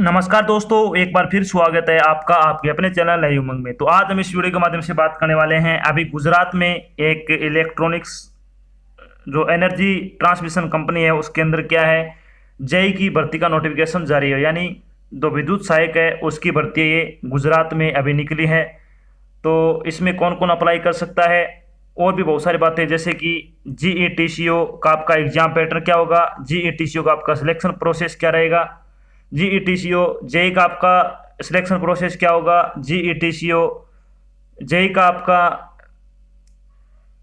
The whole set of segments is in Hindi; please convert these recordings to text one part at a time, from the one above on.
नमस्कार दोस्तों, एक बार फिर स्वागत है आपका आपके अपने चैनल नई उमंग में। तो आज हम इस वीडियो के माध्यम से बात करने वाले हैं। अभी गुजरात में एक इलेक्ट्रॉनिक्स जो एनर्जी ट्रांसमिशन कंपनी है उसके अंदर क्या है, जेई की भर्ती का नोटिफिकेशन जारी है। यानी जो विद्युत सहायक है उसकी भर्ती ये गुजरात में अभी निकली है। तो इसमें कौन कौन अप्लाई कर सकता है और भी बहुत सारी बातें, जैसे कि जीईटीसीओ का आपका एग्जाम पैटर्न क्या होगा, जीईटीसीओ का आपका सिलेक्शन प्रोसेस क्या रहेगा, जीईटीसीओ जेई का आपका सिलेक्शन प्रोसेस क्या होगा, जीईटीसीओ जेई का आपका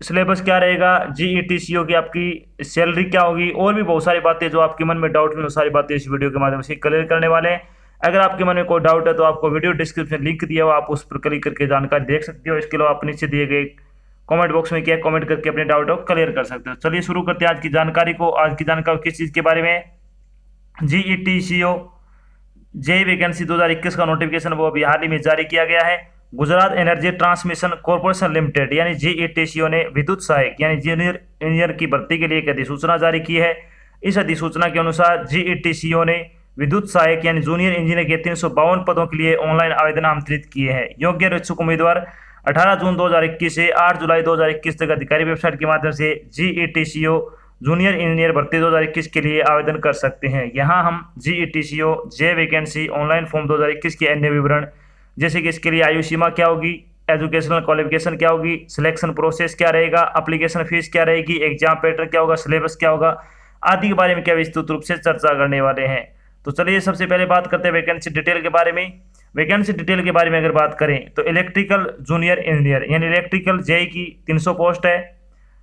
सिलेबस क्या रहेगा, जीईटीसीओ की आपकी सैलरी क्या होगी, और भी बहुत सारी बातें जो आपके मन में डाउट में, वो सारी बातें इस वीडियो के माध्यम से क्लियर करने वाले हैं। अगर आपके मन में कोई डाउट है तो आपको वीडियो डिस्क्रिप्शन लिंक दिया हुआ, आप उस पर क्लिक करके जानकारी देख सकते हो। इसके अलावा आप नीचे दिए गए कमेंट बॉक्स में क्या कमेंट करके अपने डाउट को क्लियर कर सकते हो। चलिए शुरू करते हैं आज की जानकारी को। आज की जानकारी किस चीज़ के बारे में, जीईटीसीओ जेई वैकेंसी 2021 का नोटिफिकेशन वो अभी हाल ही में जारी किया गया है। Gujarat energy transmission corporation limited यानी जीईटीसीओ ने विद्युत सहायक यानी जूनियर इंजीनियर की भर्ती के लिए एक अधिसूचना जारी की है। इस अधिसूचना के अनुसार जीईटीसीओ ने विद्युत सहायक यानी जूनियर इंजीनियर के 352 पदों के लिए ऑनलाइन आवेदन आमंत्रित किए हैं। योग्य और इच्छुक उम्मीदवार 18 जून 2021 से 8 जुलाई 2021 तक अधिकारी वेबसाइट के माध्यम से जीईटीसीओ जूनियर इंजीनियर भर्ती 2021 के लिए आवेदन कर सकते हैं। यहाँ हम जीईटीसीओ जे वैकेंसी ऑनलाइन फॉर्म 2021 के अन्य विवरण, जैसे कि इसके लिए आयु सीमा क्या होगी, एजुकेशनल क्वालिफिकेशन क्या होगी, सिलेक्शन प्रोसेस क्या रहेगा, एप्लीकेशन फीस क्या रहेगी, एग्जाम पैटर्न क्या होगा, सिलेबस क्या होगा, आदि के बारे में क्या विस्तृत रूप से चर्चा करने वाले हैं। तो चलिए सबसे पहले बात करते हैं वैकेंसी डिटेल के बारे में। वैकेंसी डिटेल के बारे में अगर बात करें तो इलेक्ट्रिकल जूनियर इंजीनियर यानी इलेक्ट्रिकल जेई की 300 पोस्ट है,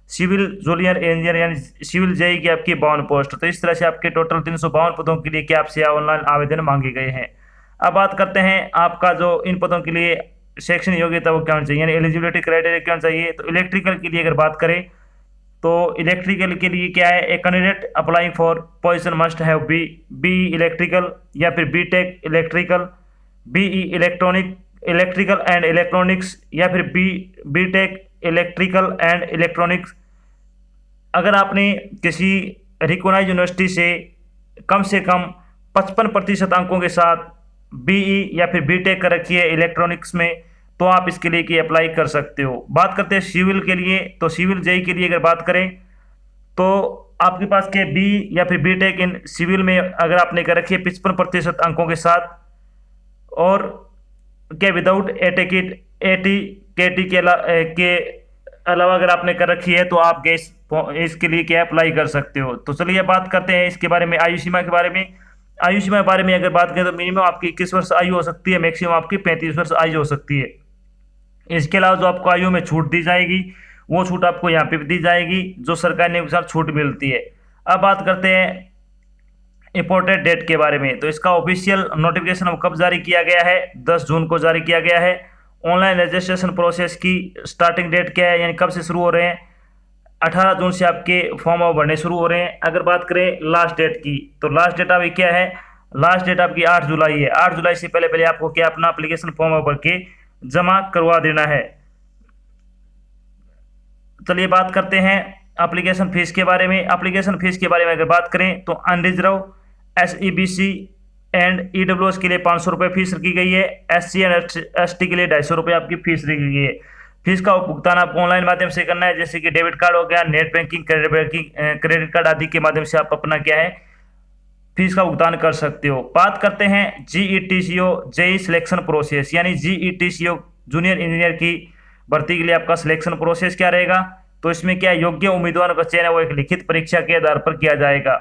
सिविल जूनियर इंजीनियर यानी सिविल जेई की आपकी 52 पोस्ट। तो इस तरह से आपके टोटल 352 पदों के लिए क्या आपसे ऑनलाइन आवेदन मांगे गए हैं। अब बात करते हैं आपका जो इन पदों के लिए शैक्षणिक योग्यता वो क्या होनी चाहिए, यानी एलिजिबिलिटी क्राइटेरिया क्या होना चाहिए। तो इलेक्ट्रिकल के लिए अगर बात करें तो इलेक्ट्रिकल के लिए क्या है, a candidate applying for position must have B electrical या फिर BTech electrical, BE electrical and electronics या फिर बीटेक इलेक्ट्रिकल एंड इलेक्ट्रॉनिक्स। अगर आपने किसी रिकॉग्नाइज यूनिवर्सिटी से कम 55% अंकों के साथ बीई या फिर बीटेक कर रखी है इलेक्ट्रॉनिक्स में, तो आप इसके लिए कि अप्लाई कर सकते हो। बात करते हैं सिविल के लिए, तो सिविल जेई के लिए अगर बात करें तो आपके पास के बी या फिर बीटेक इन सिविल में अगर आपने कर रखी है 55% अंकों के साथ, और क्या विदाउट एटी केटी के अलावा अगर आपने कर रखी है तो आप इसके लिए क्या अप्लाई कर सकते हो। तो चलिए बात करते हैं इसके बारे में, आयु सीमा के बारे में। आयु सीमा के बारे में अगर बात करें तो मिनिमम आपकी 21 वर्ष आयु हो सकती है, मैक्सिमम आपकी 35 वर्ष आयु हो सकती है। इसके अलावा जो आपको आयु में छूट दी जाएगी वो छूट आपको यहाँ पे दी जाएगी जो सरकार ने अनुसार छूट मिलती है। अब बात करते हैं इंपॉर्टेंट डेट के बारे में। तो इसका ऑफिशियल नोटिफिकेशन कब जारी किया गया है, 10 जून को जारी किया गया है। ऑनलाइन रजिस्ट्रेशन प्रोसेस की स्टार्टिंग डेट क्या है, यानी कब से शुरू हो रहे हैं, 18 जून से आपके फॉर्म भरने शुरू हो रहे हैं। अगर बात करें लास्ट डेट की, तो लास्ट डेट अभी क्या है, लास्ट डेट आपकी 8 जुलाई है। 8 जुलाई से पहले आपको क्या अपना एप्लीकेशन फॉर्म भर के जमा करवा देना है। चलिए बात करते हैं एप्लीकेशन फीस के बारे में। एप्लीकेशन फीस के बारे में अगर बात करें तो अनरिजर्व SEBC एंड EWS के लिए 500 रुपये फीस रखी गई है। SC एंड ST के लिए 250 रुपये आपकी फीस रखी गई है। फीस का भुगतान आपको ऑनलाइन माध्यम से करना है, जैसे कि डेबिट कार्ड हो गया, नेट बैंकिंग, क्रेडिट कार्ड आदि के माध्यम से आप अपना क्या है फीस का भुगतान कर सकते हो। बात करते हैं जीईटीसीओ जेई सिलेक्शन प्रोसेस, यानी जीईटीसीओ जूनियर इंजीनियर की भर्ती के लिए आपका सिलेक्शन प्रोसेस क्या रहेगा। तो इसमें क्या योग्य उम्मीदवारों का चयन है वो एक लिखित परीक्षा के आधार पर किया जाएगा।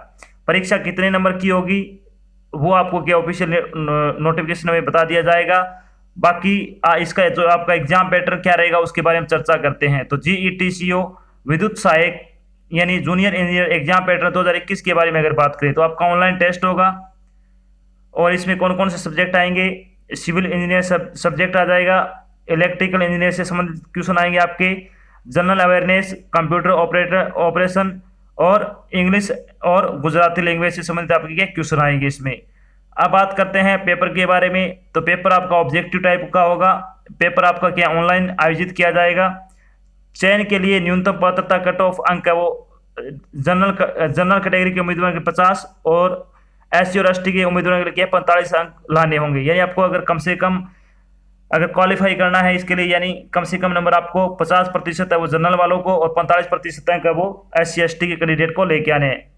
परीक्षा कितने नंबर की होगी वो आपको क्या ऑफिशियल नोटिफिकेशन में बता दिया जाएगा। बाकी इसका जो आपका एग्जाम पैटर्न क्या रहेगा उसके बारे में चर्चा करते हैं। तो जीईटीसीओ विद्युत सहायक यानी जूनियर इंजीनियर एग्जाम पैटर्न 2021 के बारे में अगर बात करें तो आपका ऑनलाइन टेस्ट होगा, और इसमें कौन कौन से सब्जेक्ट आएंगे, सिविल इंजीनियर सब्जेक्ट आ जाएगा, इलेक्ट्रिकल इंजीनियर से संबंधित क्वेश्चन आएंगे आपके, जनरल अवेयरनेस, कंप्यूटर ऑपरेशन और इंग्लिश और गुजराती लैंग्वेज से संबंधित आपके क्या क्वेश्चन आएंगे इसमें। अब बात करते हैं पेपर के बारे में। तो पेपर आपका ऑब्जेक्टिव टाइप का होगा। पेपर आपका क्या ऑनलाइन आयोजित किया जाएगा। चयन के लिए न्यूनतम पात्रता कट ऑफ अंक है वो जनरल कैटेगरी के उम्मीदवार के 50 और SC और ST के उम्मीदवारों के लिए 45 अंक लाने होंगे। यानी आपको अगर कम से कम अगर क्वालिफाई करना है इसके लिए, यानी कम से कम नंबर आपको 50% है वो जनरल वालों को और 45% अंक है वो SC ST के कैंडिडेट को लेके आने हैं।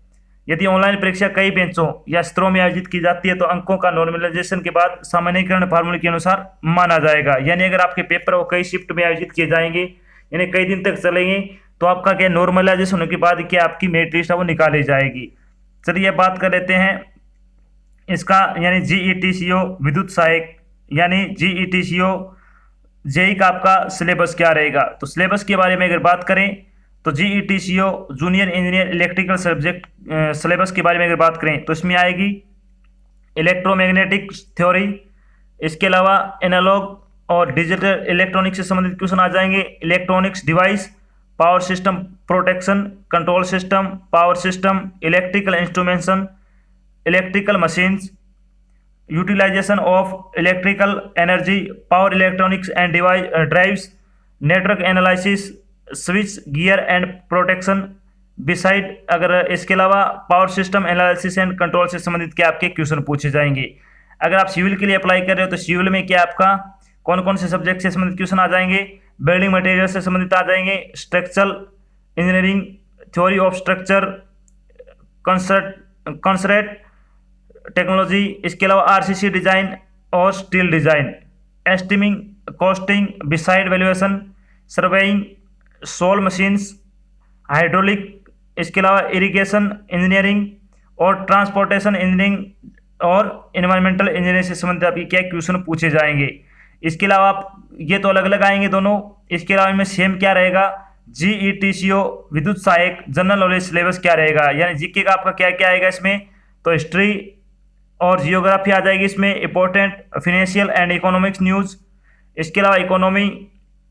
यदि ऑनलाइन परीक्षा कई बेंचों या स्तरों में आयोजित की जाती है तो अंकों का नॉर्मलाइजेशन के बाद सामान्यीकरण फार्मूले के अनुसार माना जाएगा। यानी अगर आपके पेपर वो कई शिफ्ट में आयोजित किए जाएंगे, यानी कई दिन तक चलेंगे, तो आपका क्या नॉर्मलाइजेशन होने के बाद क्या आपकी मेरिट लिस्ट है वो निकाली जाएगी। चलिए बात कर लेते हैं इसका, यानी GETCO विद्युत सहायक यानी GETCO जेई का आपका सिलेबस क्या रहेगा। तो सिलेबस के बारे में अगर बात करें तो GETCO junior engineer electrical subject syllabus के बारे में अगर बात करें तो इसमें आएगी इलेक्ट्रोमैग्नेटिक थ्योरी, इसके अलावा एनालॉग और डिजिटल इलेक्ट्रॉनिक्स से संबंधित क्वेश्चन आ जाएंगे, electronics device, power system protection, control system, power system, electrical instrumentation, electrical machines, utilisation of electrical energy, power electronics and device drives, network analysis, switch gear and protection beside. अगर इसके अलावा power system analysis and control से संबंधित क्या आपके क्वेश्चन पूछे जाएंगे। अगर आप सिविल के लिए अप्लाई कर रहे हो तो सिविल में क्या आपका कौन कौन से सब्जेक्ट से संबंधित क्वेश्चन आ जाएंगे, बिल्डिंग मटेरियल से संबंधित आ जाएंगे, structural engineering, theory of structure, concrete technology, इसके अलावा RCC डिजाइन और steel design, estimating, costing, beside valuation, surveying, soil mechanics, hydraulic, इसके अलावा इरिगेशन इंजीनियरिंग और ट्रांसपोर्टेशन इंजीनियरिंग और एनवायरमेंटल इंजीनियरिंग से संबंधित आपकी क्या क्वेश्चन पूछे जाएंगे। इसके अलावा आप ये तो अलग अलग आएंगे दोनों, इसके अलावा इनमें सेम क्या रहेगा, GETCO विद्युत सहायक जनरल नॉलेज सिलेबस क्या रहेगा, यानी जीके का आपका क्या क्या आएगा इसमें, तो हिस्ट्री और जियोग्राफी आ जाएगी इसमें, important financial and economics news, इसके अलावा economy,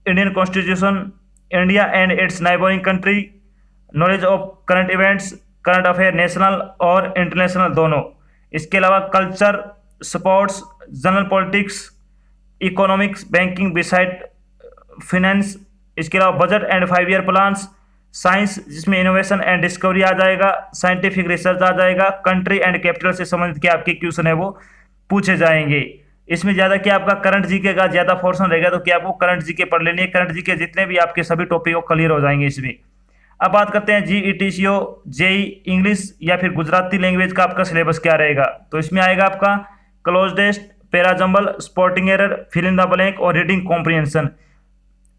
Indian constitution, India and it's neighbouring country, knowledge of current events, current affair national और इंटरनेशनल दोनों, इसके अलावा culture, sports, general politics, economics, banking beside finance, इसके अलावा budget and 5 year plans, science जिसमें इनोवेशन एंड डिस्कवरी आ जाएगा, साइंटिफिक रिसर्च आ जाएगा, कंट्री एंड कैपिटल से संबंधित क्या आपके क्वेश्चन है वो पूछे जाएंगे। इसमें ज़्यादा क्या आपका करंट जीके का ज़्यादा पोर्शन रहेगा, तो क्या आपको करंट जीके पढ़ लेनी है, करंट जीके जितने भी आपके सभी टॉपिक को क्लियर हो जाएंगे इसमें। अब बात करते हैं GETCO जेई इंग्लिश या फिर गुजराती लैंग्वेज का आपका सिलेबस क्या रहेगा। तो इसमें आएगा आपका cloze test, para jumble, spotting error, fill in the blank और रीडिंग कॉम्प्रिहेंशन।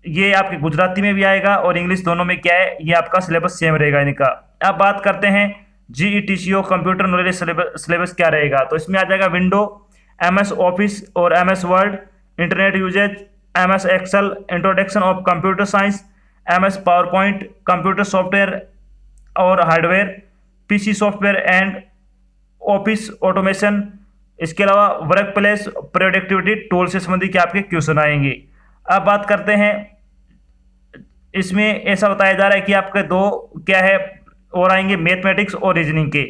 ये आपके गुजराती में भी आएगा और इंग्लिश दोनों में क्या है, ये आपका सिलेबस सेम रहेगा इनका। अब बात करते हैं GETCO कंप्यूटर नॉलेज सिलेबस क्या रहेगा। तो इसमें आ जाएगा विंडो, MS ऑफिस और MS word, internet usage, MS excel, introduction of computer science, MS power point, computer software और hardware, PC software and office automation, इसके अलावा वर्क प्लेस प्रोडक्टिविटी टूल से संबंधित क्या आपके क्वेश्चन आएंगे। अब बात करते हैं, इसमें ऐसा बताया जा रहा है कि आपके दो क्या है और आएंगे मैथमेटिक्स और रीजनिंग के,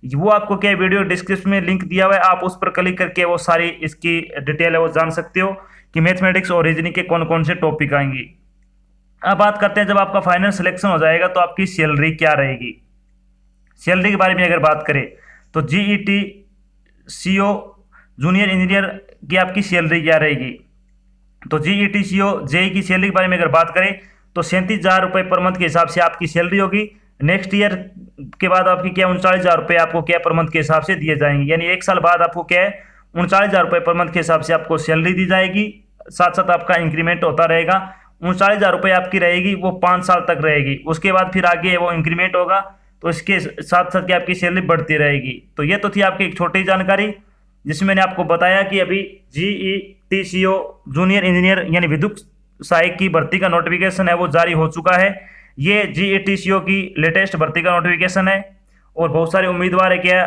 वो आपको क्या वीडियो डिस्क्रिप्शन में लिंक दिया हुआ है, आप उस पर क्लिक करके वो सारी इसकी डिटेल है वो जान सकते हो कि मैथमेटिक्स और रीजनिंग के कौन कौन से टॉपिक आएंगे। अब बात करते हैं जब आपका फाइनल सिलेक्शन हो जाएगा तो आपकी सैलरी क्या रहेगी। सैलरी के बारे में अगर बात करें तो GETCO जूनियर इंजीनियर की आपकी सैलरी क्या रहेगी। तो GETCO जेई की सैलरी के बारे में अगर बात करें तो 37,000 रुपये पर मंथ के हिसाब से आपकी सैलरी होगी। नेक्स्ट ईयर के बाद आपकी क्या 39,000 रुपये आपको क्या पर मंथ के हिसाब से दिए जाएंगे, यानी 1 साल बाद आपको क्या है 39,000 रुपये पर मंथ के हिसाब से आपको सैलरी दी जाएगी। साथ साथ आपका इंक्रीमेंट होता रहेगा, 39,000 रुपये आपकी रहेगी वो 5 साल तक रहेगी, उसके बाद फिर आगे वो इंक्रीमेंट होगा तो इसके साथ साथ क्या आपकी सैलरी बढ़ती रहेगी। तो ये तो थी आपकी एक छोटी जानकारी जिसमें मैंने आपको बताया कि अभी GETCO जूनियर इंजीनियर यानी विद्युत सहायक की भर्ती का नोटिफिकेशन है वो जारी हो चुका है। ये GETCO की लेटेस्ट भर्ती का नोटिफिकेशन है और बहुत सारे उम्मीदवार है क्या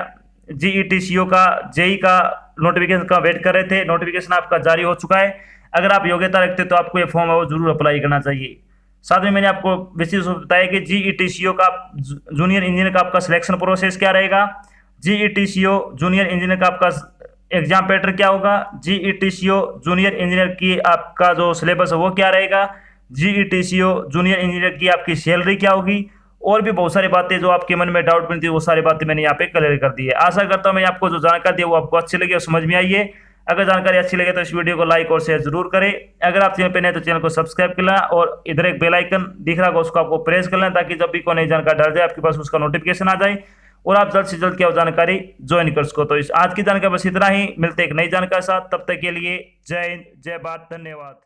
GETCO का जेई का नोटिफिकेशन का वेट कर रहे थे, नोटिफिकेशन आपका जारी हो चुका है। अगर आप योग्यता रखते हो तो आपको ये फॉर्म है वो जरूर अप्लाई करना चाहिए। साथ में मैंने आपको विशेष बताया कि GETCO का जूनियर इंजीनियर का आपका सिलेक्शन प्रोसेस क्या रहेगा, GETCO जूनियर इंजीनियर का आपका एग्जाम पैटर्न क्या होगा, GETCO जूनियर इंजीनियर की आपका जो सिलेबस है वो क्या रहेगा, GETCO जूनियर इंजीनियर की आपकी सैलरी क्या होगी और भी बहुत सारी बातें जो आपके मन में डाउट बनती है वो सारी बातें मैंने यहाँ पे क्लियर कर दी है। आशा करता हूँ मैं आपको जो जानकारी दी वो आपको अच्छी लगी और समझ में आई है। अगर जानकारी अच्छी लगे तो इस वीडियो को लाइक और शेयर जरूर करें। अगर आप चैनल पे नए तो चैनल को सब्सक्राइब कर लेना और इधर एक बेल आइकन दिख रहा होगा उसको आपको प्रेस कर लेना ताकि जब भी कोई नई जानकारी डाल जाए आपके पास उसका नोटिफिकेशन आ जाए और आप जल्द से जल्द क्या जानकारी ज्वाइन कर सको। तो इस आज की जानकारी बस इतना ही, मिलते एक नई जानकारी के साथ, तब तक के लिए जय हिंद, जय भारत, धन्यवाद।